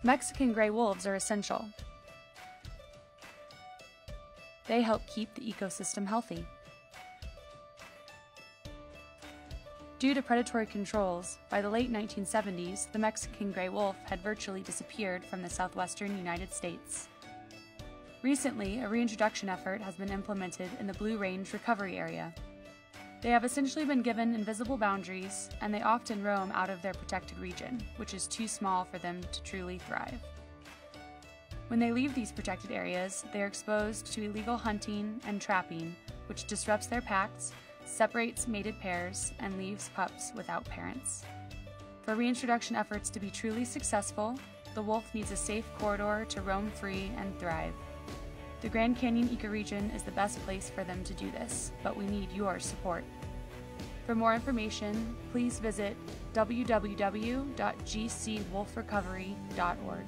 Mexican gray wolves are essential. They help keep the ecosystem healthy. Due to predatory controls, by the late 1970s, the Mexican gray wolf had virtually disappeared from the southwestern United States. Recently, a reintroduction effort has been implemented in the Blue Range recovery area. They have essentially been given invisible boundaries, and they often roam out of their protected region, which is too small for them to truly thrive. When they leave these protected areas, they are exposed to illegal hunting and trapping, which disrupts their packs, separates mated pairs, and leaves pups without parents. For reintroduction efforts to be truly successful, the wolf needs a safe corridor to roam free and thrive. The Grand Canyon ecoregion is the best place for them to do this, but we need your support. For more information, please visit www.gcwolfrecovery.org.